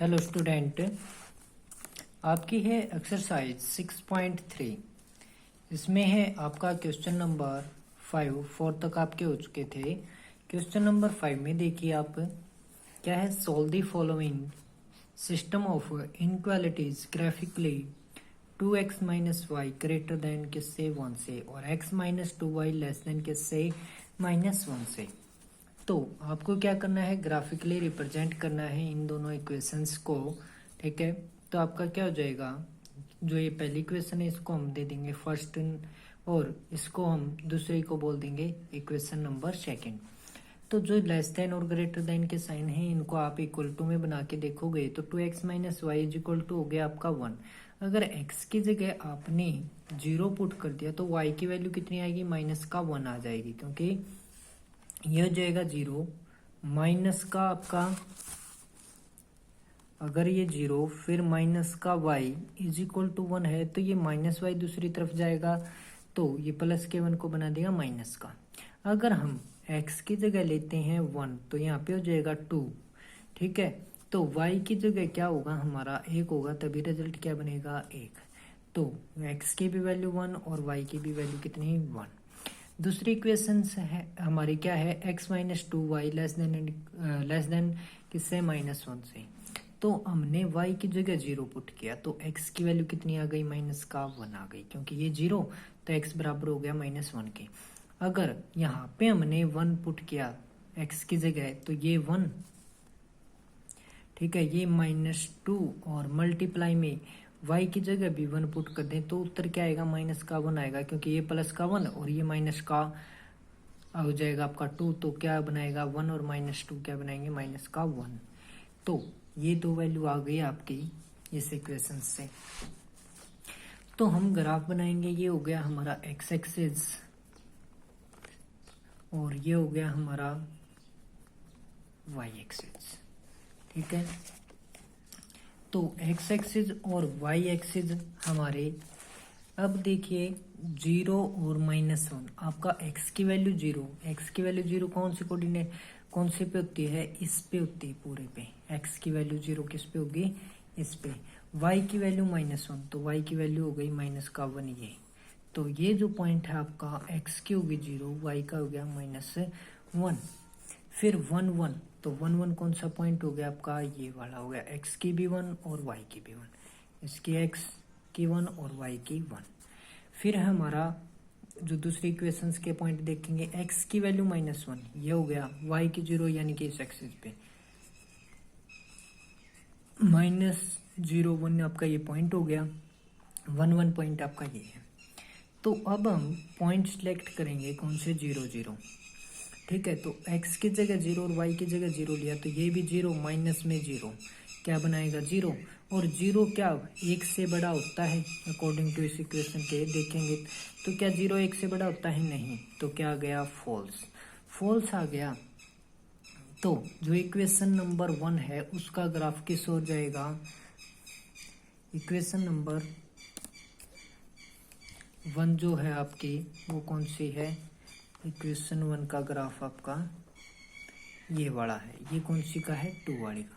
Hello student, आपकी है exercise 6.3। इसमें है आपका क्वेश्चन नंबर 5। 4 तक आपके हो चुके थे। क्वेश्चन नंबर 5 में देखिए आप क्या है, solve the following system of inequalities graphically 2x minus y greater than किससे 1 से और x minus 2y less than किससे -1 से। तो आपको क्या करना है, ग्राफिकली रिप्रेजेंट करना है इन दोनों इक्वेशंस को। ठीक है, तो आपका क्या हो जाएगा, जो ये पहली इक्वेशन है इसको हम दे देंगे फर्स्ट और इसको हम दूसरे को बोल देंगे इक्वेशन नंबर सेकंड। तो जो लेस देन और ग्रेटर देन के साइन हैं इनको आप इक्वल टू में बना के देखोगे तो 2x minus y is equal to हो गया आपका 1। अगर x की जगह आपने 0 पुट कर दिया तो y की वैल्यू कितनी आएगी, -1 आ जाएगी, क्योंकि यह हो जाएगा 0 माइनस का आपका, अगर ये 0 फिर माइनस का y इज इक्वल टू 1 है तो ये -y दूसरी तरफ जाएगा तो ये प्लस के 1 को बना देगा माइनस का। अगर हम x की जगह लेते हैं 1 तो यहाँ पे हो जाएगा 2। ठीक है, तो y की जगह क्या होगा, हमारा 1 होगा, तभी रिजल्ट क्या बनेगा 1। तो x की भी वैल्यू 1 और y की भी वैल्यू कितनी 1। दूसरी इक्वेशन है हमारी क्या है, x minus 2y less than किससे -1 से। तो हमने y की जगह 0 पुट किया तो x की वैल्यू कितनी आ गई, -1 आ गई, क्योंकि ये 0 तो x बराबर हो गया -1 के। अगर यहाँ पे हमने 1 पुट किया x की जगह तो ये 1, ठीक है, ये -2 और मल्टीप्लाई में y की जगह भी 1 पुट कर दें तो उत्तर क्या आएगा, -1 आएगा, क्योंकि ये प्लस का 1 और ये माइनस का हो जाएगा आपका 2। तो क्या बनाएगा 1 और -2 क्या बनाएंगे, -1। तो ये दो वैल्यू आ गई आपकी इस इक्वेशन से। तो हम ग्राफ बनाएंगे, ये हो गया हमारा x एक्सिस और ये हो गया हमारा y एक्सिस। ठीक है, तो x एक्सिस और y एक्सिस हमारे, अब देखिए 0 और -1, आपका x की वैल्यू 0, x की वैल्यू 0 कौन सी कोऑर्डिनेट कौन से पे होती है, इस पे होती है पूरे पे। x की वैल्यू 0 किस पे होगी, इस पे। y की वैल्यू -1 तो y की वैल्यू हो गई -1 ये। तो ये जो पॉइंट है आपका x की होगी 0, y का हो गया -1। फिर 1 1 तो 1 1 कौन सा पॉइंट हो गया आपका, ये वाला हो गया, x की भी 1 और y की भी 1, इसकी x की 1 और y की 1। फिर हमारा जो दूसरी इक्वेशंस के पॉइंट देखेंगे, x की वैल्यू -1 ये हो गया, y की 0 यानी कि इस एक्सिस पे -0 1 आपका ये पॉइंट हो गया, 1 1 पॉइंट आपका ये है। तो अब हम पॉइंट सिलेक्ट करेंगे कौन से, 0 0। ठीक है, तो x की जगह 0 और y की जगह 0 लिया तो ये भी 0 माइनस में 0 क्या बनाएगा 0, और 0 क्या 1 से बड़ा होता है, अकॉर्डिंग टू इस इक्वेशन के देखेंगे तो क्या 0 1 से बड़ा होता है, नहीं, तो क्या आ गया फॉल्स आ गया। तो जो इक्वेशन नंबर 1 है उसका ग्राफ किस ओर जाएगा, इक्वेशन नंबर 1 जो है आपकी वो कौन सी है, इक्वेशन 1 का ग्राफ आपका ये वाला है, ये कौन सी का है, 2 वाली का।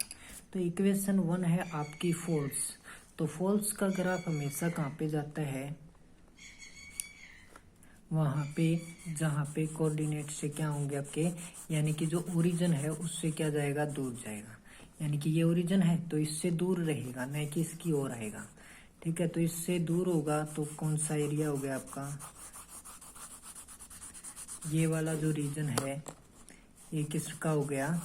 तो इक्वेशन 1 है आपकी फॉल्स, तो फॉल्स का ग्राफ हमेशा कहाँ पे जाता है, वहाँ पे जहाँ पे कोऑर्डिनेट से क्या होंगे आपके, यानी कि जो ओरिजिन है उससे क्या जाएगा, दूर जाएगा, यानी कि ये ओरिजिन है तो इससे दूर रहेगा, न कि इसकी ओर आएगा। ठीक है, तो इससे दूर होगा तो कौन सा एरिया हो गया आपका, ये वाला जो रीजन है ये किसका हो गया,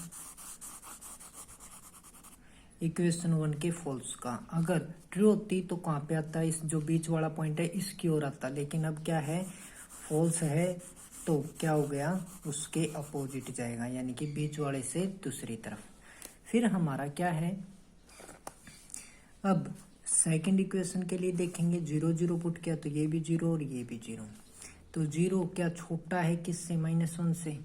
इक्वेशन 1 के फॉल्स का। अगर ट्रू होती तो कहाँ पे आता है, इस जो बीच वाला पॉइंट है इसकी ओर आता, लेकिन अब क्या है फॉल्स है तो क्या हो गया, उसके अपोजिट जाएगा, यानी कि बीच वाले से दूसरी तरफ। फिर हमारा क्या है, अब सेकंड इक्वेशन के लिए देखेंगे, 0 0 पुट किया तो ये भी 0 और ये भी 0। तो 0 क्या छोटा है किससे, -1 से,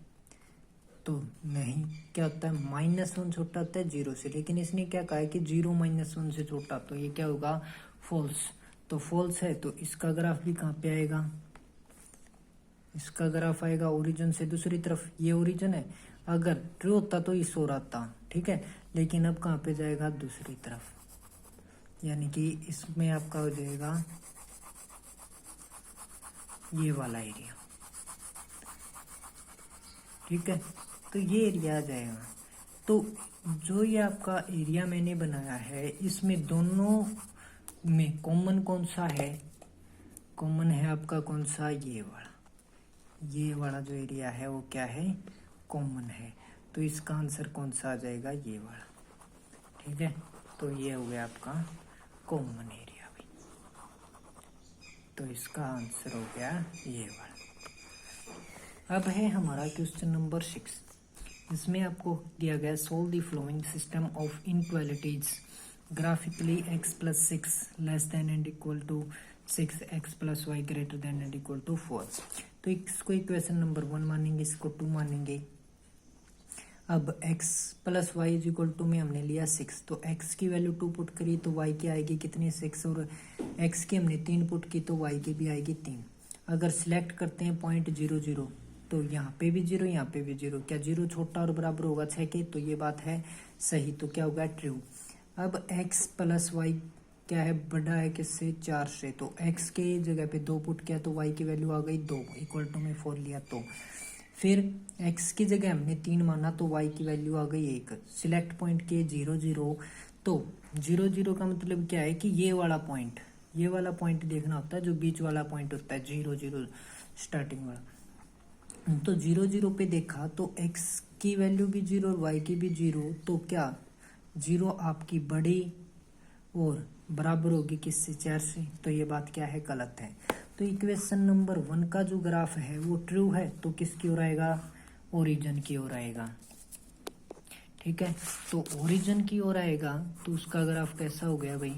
तो नहीं, क्या होता है -1 छोटा होता है 0 से, लेकिन इसने क्या कहा है कि 0 -1 से छोटा, तो ये क्या होगा फॉल्स। तो फॉल्स है तो इसका ग्राफ भी कहाँ पे आएगा, इसका ग्राफ आएगा ओरिजिन से दूसरी तरफ, ये ओरिजिन है, अगर ट्रू होता तो इस ओर आता। ठीक है, लेकिन अब कहाँ पे जाएगा, दूसरी तरफ, यानी कि इसमें आपका हो जाएगा ये वाला एरिया। ठीक है, तो ये एरिया आ जाएगा। तो जो ये आपका एरिया मैंने बनाया है, इसमें दोनों में कॉमन कौन सा है, कॉमन है आपका कौन सा, ये वाला जो एरिया है वो क्या है, कॉमन है। तो इसका आंसर कौन सा आ जाएगा, ये वाला। ठीक है, तो ये हो गया आपका कॉमन एरिया भी। तो इसका आंसर हो गया ये वाला। अब है हमारा क्वेश्चन नंबर 6। इसमें आपको दिया गया solve the following system of inequalities graphically x plus 6 less than and equal to 6 x plus y greater than and equal to 4। तो इसको इक्वेशन नंबर 1 मानेंगे, इसको 2 मानेंगे। अब x plus y is equal to में हमने लिया 6, तो x की वैल्यू 2 पुट करी तो y की आएगी कितनी, 6, और x की हमने 3 पुट की तो y की भी आएगी 3। अगर सिलेक्ट करते हैं पॉइंट 0 0, तो यहाँ पे भी 0, यहाँ पे भी 0, क्या 0 छोटा और बराबर होगा 6 के, तो ये बात है सही, तो क्या होगा, ट्रू। अब x प्लस वाई क्या है, बड़ा है किससे, 4 से, तो x के जगह पे 2 पुट किया तो y की वैल्यू आ गई 2, इक्वल टू में 4 लिया तो। फिर x की जगह हमने 3 माना तो y की वैल्यू आ गई 1। सिलेक्ट पॉइंट के 0 0, तो 0 0 का मतलब क्या है कि ये वाला पॉइंट देखना होता है, जो बीच वाला पॉइंट होता है 0 0 स्टार्टिंग वाला। तो 0 0 पे देखा तो x की वैल्यू भी 0 और y की भी 0, तो क्या 0 आपकी बड़ी और बराबर होगी किससे, 4 से, तो ये बात क्या है, गलत है। तो इक्वेशन नंबर 1 का जो ग्राफ है वो ट्रू है, तो किसकी ओर आएगा, ओरिजिन की ओर आएगा। ठीक है, तो ओरिजिन की ओर आएगा तो उसका ग्राफ कैसा हो गया भाई,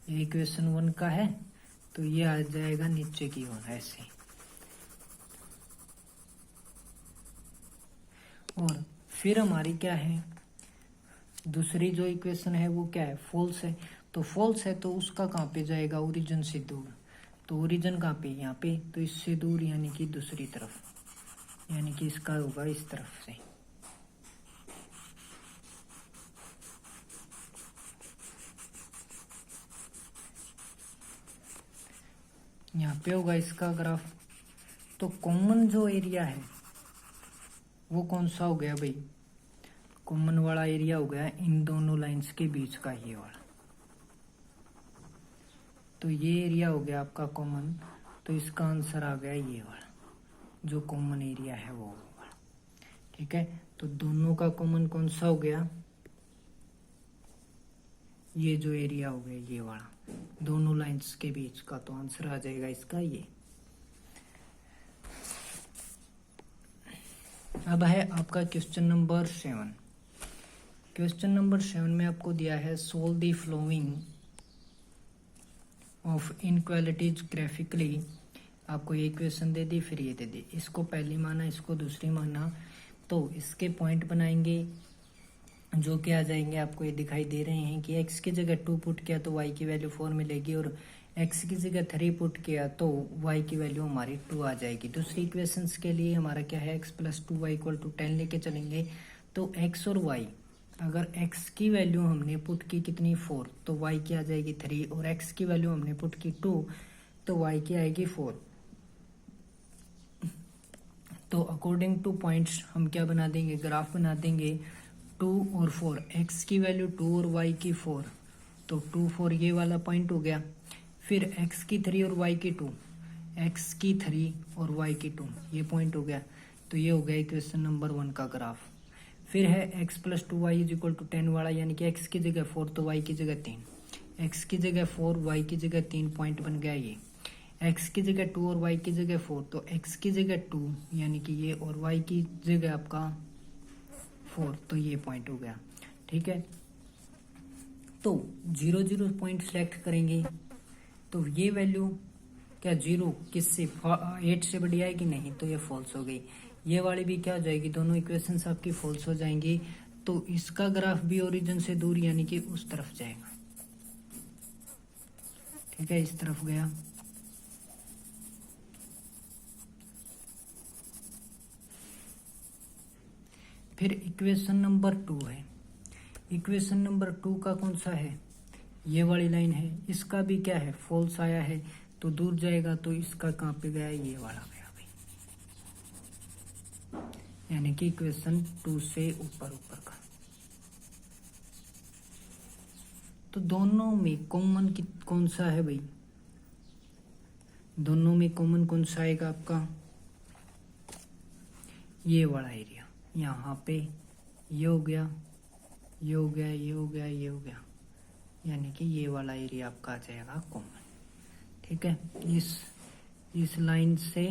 ये इक्वेशन 1 का है, तो ये आ जाएगा नीचे की ओर ऐसे। और फिर हमारी क्या है, दूसरी जो इक्वेशन है वो क्या है, फॉल्स है। तो फॉल्स है तो उसका कहाँ पे जाएगा, ओरिजिन से दूर। तो ओरिजिन कहाँ पे, यहाँ पे, तो इससे दूर यानी कि दूसरी तरफ, यानी कि इसका होगा इस तरफ से। यहाँ पे होगा इसका ग्राफ। तो कॉमन जो एरिया है वो कौन सा हो गया भाई, कॉमन वाला एरिया हो गया इन दोनों लाइंस के बीच का, ये वाला। तो ये एरिया हो गया आपका कॉमन, तो इसका आंसर आ गया ये वाला, जो कॉमन एरिया है वो वाला। ठीक है, तो दोनों का कॉमन कौन सा हो गया, ये जो एरिया हो गया ये वाला, दोनों लाइंस के बीच का, तो आंसर आ जाएगा इसका ये। अब है आपका क्वेश्चन नंबर 7। क्वेश्चन नंबर 7 में आपको दिया है solve the flowing of inequalities graphically. आपको ये क्वेश्चन दे दी, फिर ये दे दी, इसको पहली माना, इसको दूसरी माना, तो इसके पॉइंट बनाएंगे जो कि आ जाएंगे, आपको ये दिखाई दे रहे हैं कि x की जगह 2 पुट किया तो y की वैल्यू 4 मिलेगी, और x की जगह 3 पुट किया तो y की वैल्यू हमारी 2 आ जाएगी। दूसरी इक्वेशंस के लिए हमारा क्या है, x plus 2y equal to 10 लेके चलेंगे, तो x और y, अगर x की वैल्यू हमने पुट की कितनी 4, तो y की आ जाएगी 3, और x की वैल्यू हमने पुट की 2, तो y की आएगी 4। तो अकॉर्डिंग टू पॉइंट्स हम क्या बना देंगे, ग्राफ बना देंगे 2 और 4, x की वैल्यू 2 और y की 4, तो 2 4 ये वाला पॉइंट हो गया। फिर x की 3 और y की 2, x की 3 और y की 2, ये पॉइंट हो गया। तो ये हो गया इक्वेशन नंबर 1 का ग्राफ। फिर है x plus 2y is equal to 10 वाला, यानी कि x की जगह 4 तो y की जगह 3, x की जगह 4 y की जगह 3 पॉइंट बन गया ये। x की जगह 2 और y की जगह 4, तो x की जगह 2 यानी कि ये, और y की जगह आपका 4, तो ये पॉइंट हो गया। ठीक है, तो 0 0 पॉइंट सेलेक्ट करेंगे, तो ये वैल्यू क्या 0 किससे 8 से बड़ी आएगी, नहीं, तो ये फॉल्स हो गई। ये वाली भी क्या हो जाएगी, दोनों इक्वेशंस आपकी फॉल्स हो जाएंगी। तो इसका ग्राफ भी ओरिजिन से दूर यानी कि उस तरफ जाएगा। ठीक है, इस तरफ गया, फिर इक्वेशन नंबर 2 है। इक्वेशन नंबर 2 का कौन सा है, ये वाली लाइन है, इसका भी क्या है, फॉल्स आया है, तो दूर जाएगा तो इसका कहाँ पे गया, ये वाला गया भाई, यानी कि इक्वेशन 2 से ऊपर ऊपर का। तो दोनों में कॉमन कौन सा है भाई, दोनों में कॉमन कौन सा आएगा आपका, ये वाला एरिया, यहाँ पे ये हो गया, ये हो गया, ये हो गया, ये हो गया, यानी कि ये वाला एरिया आपका आ जाएगा कॉमन। ठीक है, इस लाइन से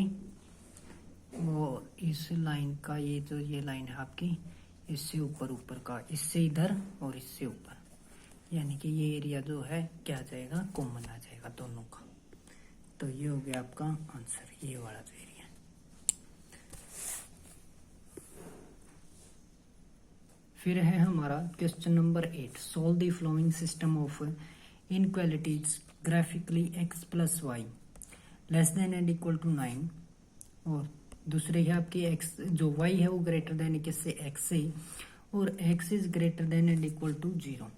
वो इस लाइन का ये जो ये लाइन है आपकी, इससे ऊपर ऊपर का, इससे इधर और इससे ऊपर, यानी कि ये एरिया जो है क्या आ जाएगा, कॉमन आ जाएगा दोनों का। तो ये हो गया आपका आंसर, ये वाला जो एरिया। फिर है हमारा question number 8, solve the following system of inequalities graphically x plus y less than and equal to 9, और दूसरे है आपकी x जो y है वो ग्रेटर देन किससे, x से, और x is greater than and equal to 0।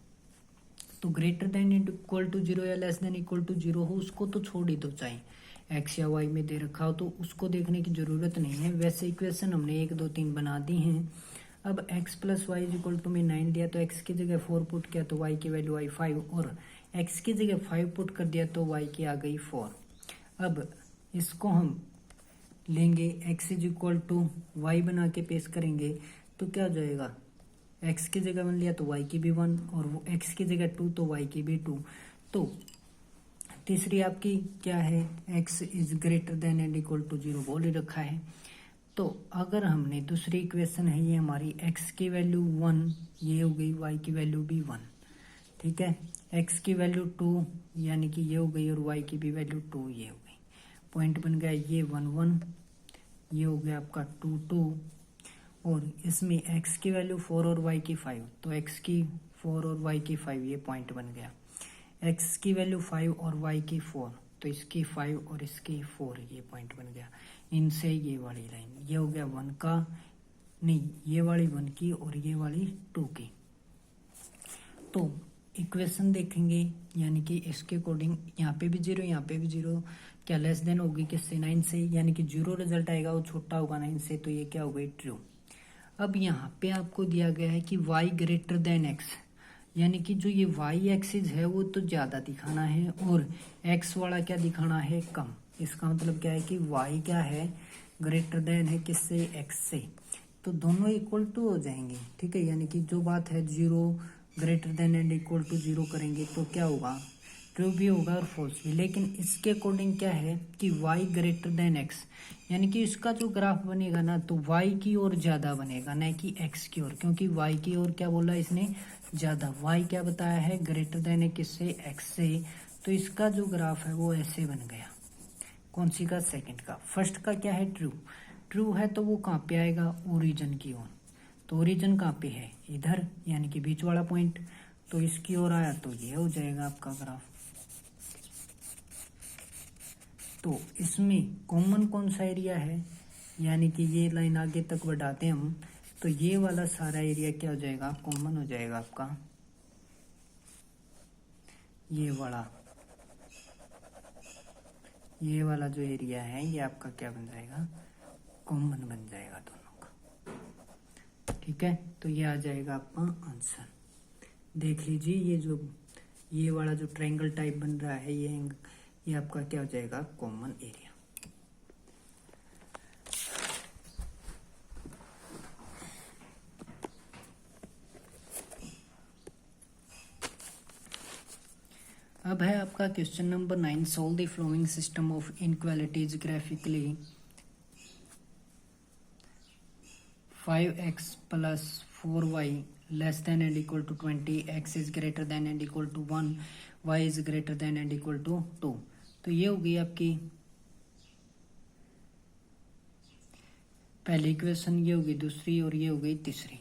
तो greater than and equal to 0 या लेस देन इक्वल टू 0 हो उसको तो छोड़ ही दो, चाहे x या y में दे रखा हो तो उसको देखने की जरूरत नहीं है। वैसे इक्वेशन हमने 1 2 3 बना दी हैं। अब x plus y is equal to में 9 दिया तो x की जगह 4 पुट किया तो y की वैल्यू आई 5, और x की जगह 5 पुट कर दिया तो y की आ गई 4। अब इसको हम लेंगे x is equal to y बना के पेश करेंगे तो क्या हो जाएगा, x की जगह 1 लिया तो y की भी 1, और x की जगह 2 तो y की भी 2। तो तीसरी आपकी क्या है, x is greater than and equal to 0 बोल ही रखा है। तो अगर हमने दूसरी इक्वेशन है ये हमारी, x की वैल्यू 1 ये हो गई, y की वैल्यू भी 1, ठीक है, x की वैल्यू 2 यानी कि ये हो गई, और y की भी वैल्यू 2 ये हो गई। पॉइंट बन गया ये 1 1, ये हो गया आपका 2 2, और इसमें x की वैल्यू 4 और y की 5, तो x की 4 और y की 5 ये पॉइंट बन गया। x की वैल्यू 5 और y की 4, तो इसकी 5 और इसकी 4 ये पॉइंट बन गया। इनसे ये वाली लाइन, ये हो गया 1 का, नहीं ये वाली 1 की और ये वाली 2 की। तो इक्वेशन देखेंगे यानी कि इसके अकॉर्डिंग यहाँ पे भी 0 यहाँ पे भी 0, क्या लेस देन होगी किससे, 9 से, यानी कि 0 रिजल्ट आएगा वो छोटा होगा 9 से, तो ये क्या हो गई, ट्रू। अब यहाँ पे आपको दिया गया है कि y ग्रेटर देन x, यानी कि जो ये y एक्सिस है वो तो ज्यादा दिखाना है और x वाला क्या दिखाना है, कम। इसका मतलब क्या है कि y क्या है, ग्रेटर देन है किससे, x से, तो दोनों इक्वल टू हो जाएंगे। ठीक है, यानी कि जो बात है 0 greater than and equal to 0 करेंगे तो क्या होगा, ट्रू भी होगा और फॉल्स भी। लेकिन इसके अकॉर्डिंग क्या है कि y ग्रेटर देन x, यानी कि इसका जो ग्राफ बनेगा ना तो y की ओर ज्यादा बनेगा न कि x की ओर, क्योंकि y की ओर क्या बोला इसने, ज्यादा। y क्या बताया है, ग्रेटर देन है किससे, x से, तो इसका जो ग्राफ है वो ऐसे बन गया। कौन सी का, सेकंड का। फर्स्ट का क्या है, ट्रू। ट्रू है तो वो कहाँ पे आएगा, ओरिजिन की ओर। तो ओरिजिन कहाँ पे है, इधर, यानी कि बीच वाला पॉइंट, तो इसकी ओर आया तो ये हो जाएगा आपका ग्राफ। तो इसमें कॉमन कौन सा एरिया है, यानी कि ये लाइन आगे तक बढ़ाते हम तो ये वाला सारा एरिया क्या हो जाएगा, कॉमन हो जाएगा आपका। ये वाला जो एरिया है ये आपका क्या बन जाएगा, कॉमन बन जाएगा दोनों का। ठीक है, तो ये आ जाएगा आपका आंसर। देख लीजिए ये वाला जो ट्रायंगल टाइप बन रहा है ये आपका क्या हो जाएगा, कॉमन एरिया। अब है आपका question number 9, solve the following system of inequalities graphically 5x plus 4y less than and equal to 20, x is greater than and equal to 1, y is greater than and equal to 2। तो ये हो गई आपकी पहली equation, ये होगी दूसरी और ये हो गई तीसरी।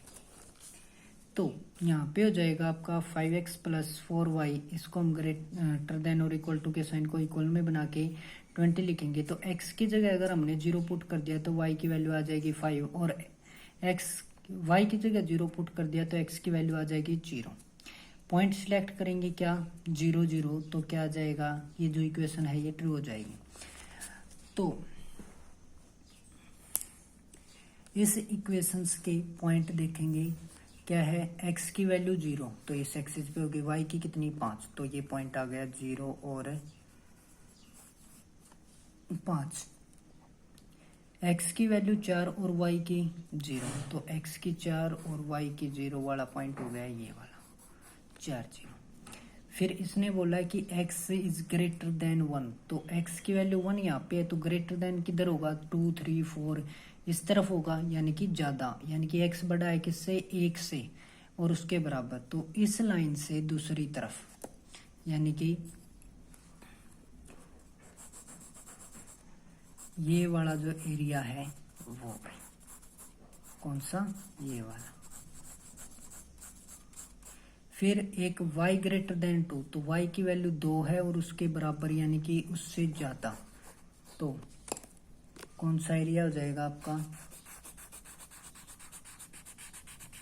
तो यहाँ पे हो जाएगा आपका 5x प्लस 4y, इसको हम ग्रेटर देन और इक्वल टू के साइन को इक्वल में बना के 20 लिखेंगे। तो x की जगह अगर हमने 0 पुट कर दिया तो y की वैल्यू आ जाएगी 5, और x y की जगह 0 पुट कर दिया तो x की वैल्यू आ जाएगी 0। पॉइंट सिलेक्ट करेंगे क्या 0 0, तो क्या आ जाएगा, ये जो इक्वेशन है ये ट्रू हो जाएगी। तो इस इक्वेशंस के पॉइंट देखेंगे, क्या है, x की वैल्यू 0 तो इस एक्सिस पे होगी, y की कितनी 5, तो ये पॉइंट आ गया 0 और 5। x की वैल्यू 4 और y की 0, तो x की 4 और y की 0 वाला पॉइंट हो गया ये वाला 4 0। फिर इसने बोला कि x इज ग्रेटर देन 1, तो x की वैल्यू 1 यहाँ पे है, तो ग्रेटर देन किधर होगा 2 3 4 इस तरफ होगा, यानी कि ज्यादा, यानी कि x बड़ा है किससे 1 से और उसके बराबर, तो इस लाइन से दूसरी तरफ, यानी कि ये वाला जो एरिया है वो है कौन सा, ये वाला। फिर एक y ग्रेटर देन 2, तो y की वैल्यू 2 है और उसके बराबर यानी कि उससे ज्यादा, तो कौन सा एरिया हो जाएगा आपका,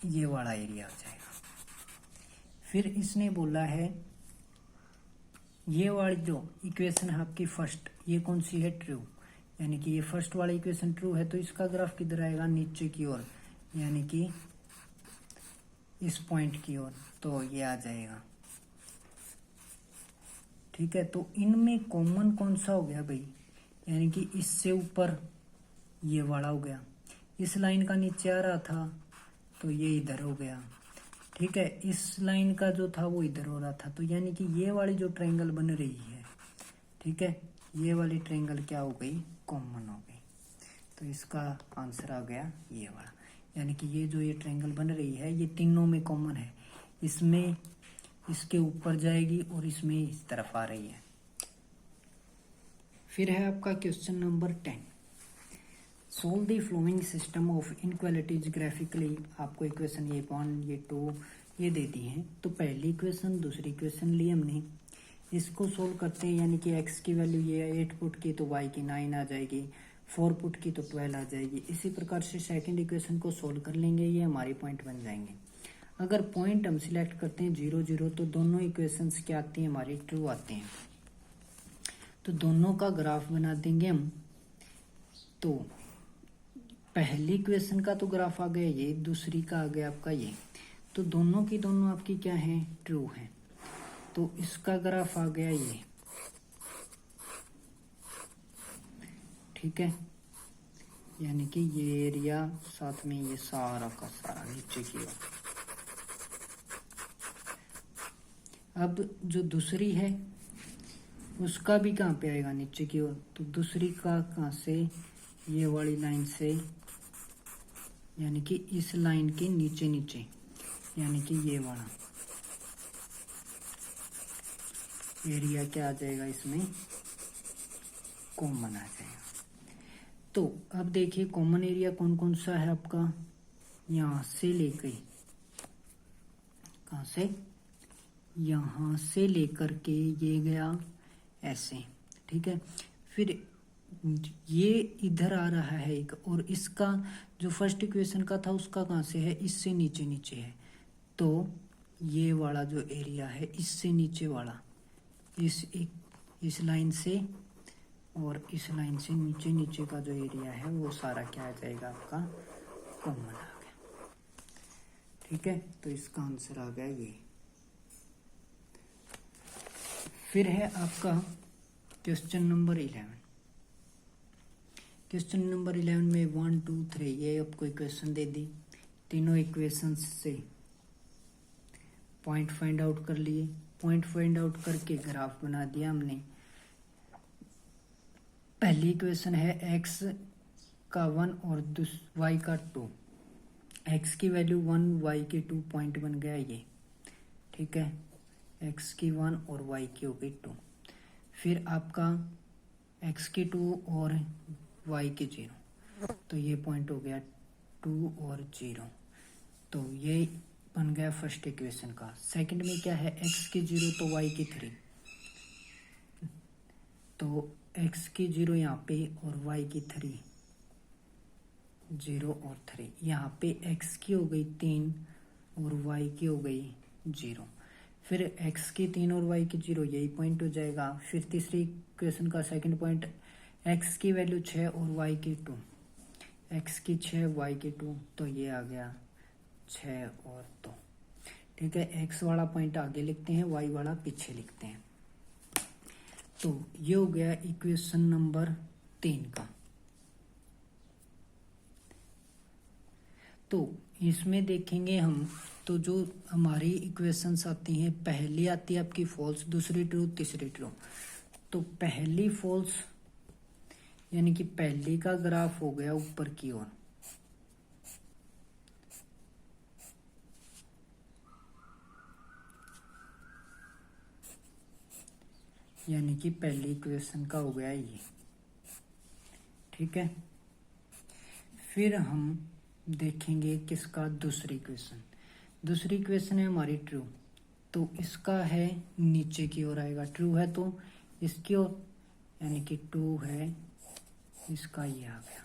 ये वाला एरिया हो जाएगा। फिर इसने बोला है ये वाली जो इक्वेशन है आपकी फर्स्ट, ये कौन सी है ट्रू, यानी कि ये फर्स्ट वाला इक्वेशन ट्रू है, तो इसका ग्राफ किधर आएगा नीचे की ओर, यानी कि इस पॉइंट की ओर, तो ये आ जाएगा। ठीक है, तो इनमें कॉमन कौन सा हो गया भाई, यानी कि इससे ऊपर ये वाला हो गया, इस लाइन का नीचे आ रहा था तो ये इधर हो गया। ठीक है, इस लाइन का जो था वो इधर हो रहा था, तो यानी कि ये वाली जो ट्रायंगल बन रही है, ठीक है, ये वाली ट्रायंगल क्या हो गई, कॉमन हो गई। तो इसका आंसर आ गया ये वाला, यानी कि ये जो ये ट्रायंगल बन रही है ये तीनों में कॉमन है, इसमें इसके ऊपर जाएगी और इसमें इस तरफ आ रही है। फिर है आपका question number 10, solve the following system of inequalities graphically. आपको इक्वेशन ये 1 ये 2 ये दे दी है, तो पहली इक्वेशन दूसरी इक्वेशन ली हमने, इसको सोल्व करते हैं, यानी कि x की वैल्यू ये 8 पुट की तो y की 9 आ जाएगी, 4 पुट की तो 12 आ जाएगी। इसी प्रकार से सेकंड इक्वेशन को सोल्व कर लेंगे, ये हमारे पॉइंट बन जाएंगे। अगर पॉइंट हम सिलेक्ट करते हैं 0 0, तो दोनों इक्वेशंस क्या आती हैं हमारी, ट्रू आते हैं। तो दोनों का ग्राफ बना देंगे हम। तो पहली इक्वेशन का तो ग्राफ आ गया ये, दूसरी का आ गया आपका ये, तो दोनों की दोनों आपकी क्या है, ट्रू है। तो इसका ग्राफ आ गया ये, ठीक है, यानी कि ये एरिया साथ में ये सारा का सारा नीचे की ओर। अब जो दूसरी है उसका भी कहाँ पे आएगा, नीचे की ओर, तो दूसरी का कहाँ से, ये वाली लाइन से, यानी कि इस लाइन के नीचे नीचे, यानी कि ये वाला एरिया क्या आ जाएगा, इसमें कॉमन आ जाएगा। तो अब देखिए कॉमन एरिया कौन कौन सा है आपका, यहाँ से लेकर, कहाँ से, यहाँ से लेकर के ये गया ऐसे, ठीक है। फिर ये इधर आ रहा है एक, और इसका जो फर्स्ट इक्वेशन का था उसका कहाँ से है, इससे नीचे नीचे है, तो ये वाला जो एरिया है इससे नीचे वाला, इस लाइन से और इस लाइन से नीचे नीचे का जो एरिया है वो सारा क्या आ जाएगा आपका, कॉमन आ गया। ठीक है, तो इसका आंसर आ गया ये। फिर है आपका क्वेश्चन नंबर 11। क्वेश्चन नंबर 11 में 1 2 3 ये आपको इक्वेशन दे दी, तीनों इक्वेशंस से पॉइंट फाइंड आउट कर लिए, पॉइंट फाइंड आउट करके ग्राफ बना दिया हमने। पहली इक्वेशन है x का 1 और y का 2, x की वैल्यू 1 y के 2 पॉइंट बन गया ये, ठीक है, x की 1 और y की हो गई 2। फिर आपका x की 2 और y की 0, तो ये पॉइंट हो गया 2 और 0, तो ये बन गया फर्स्ट इक्वेशन का। सेकंड में क्या है, x की 0 तो y की 3, तो x की 0 यहाँ पे और y की 3, 0 और 3। यहाँ पे x की हो गई 3 और y की हो गई 0। फिर x की 3 और y की 0, यही पॉइंट हो जाएगा। फिर तीसरी इक्वेशन का सेकंड पॉइंट, x की वैल्यू 6 और y की 2, x की 6 y की 2, तो ये आ गया 6 और 2। ठीक है, x वाला पॉइंट आगे लिखते हैं, y वाला पीछे लिखते हैं। तो ये हो गया इक्वेशन नंबर 3 का। तो इसमें देखेंगे हम, तो जो हमारी इक्वेशंस आती हैं, पहली आती है आपकी फॉल्स, दूसरी ट्रू, तीसरी ट्रू। तो पहली फॉल्स यानी कि पहली का ग्राफ हो गया ऊपर की ओर, यानी कि पहली इक्वेशन का हो गया ये। ठीक है, फिर हम देखेंगे किसका, दूसरी इक्वेशन। दूसरी इक्वेशन है हमारी ट्रू, तो इसका है नीचे की ओर आएगा, ट्रू है तो इसकी ओर, यानी कि 2 है, इसका ये आ गया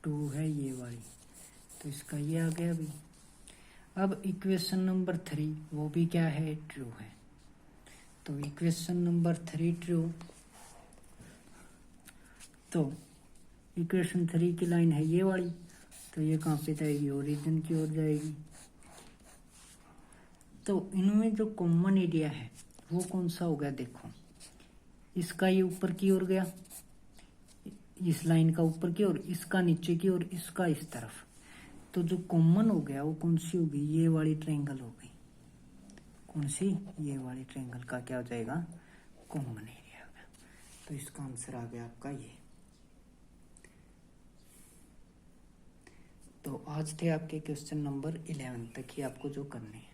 2 है ये वाली, तो इसका ये आ गया अभी। अब इक्वेशन नंबर 3 वो भी क्या है, ट्रू है। तो इक्वेशन नंबर 3 ट्रू, तो इक्वेशन 3 की लाइन है ये वाली, तो ये कहाँ पे जाएगी, ओरिजिन की ओर जाएगी। तो इनमें जो कॉमन एरिया है वो कौन सा हो गया, देखो इसका ये ऊपर की ओर गया, इस लाइन का ऊपर की ओर, इसका नीचे की ओर, इसका इस तरफ। तो जो कॉमन हो गया वो कौन सी होगी, ये वाली ट्रायंगल हो गई। कौन सी, ये वाली ट्रायंगल का क्या हो जाएगा, कॉमन एरिया हो गया। तो इसका आंसर आ गया आपका ये। तो आज थे आपके क्वेश्चन नंबर 11 तक ही आपको जो करने हैं।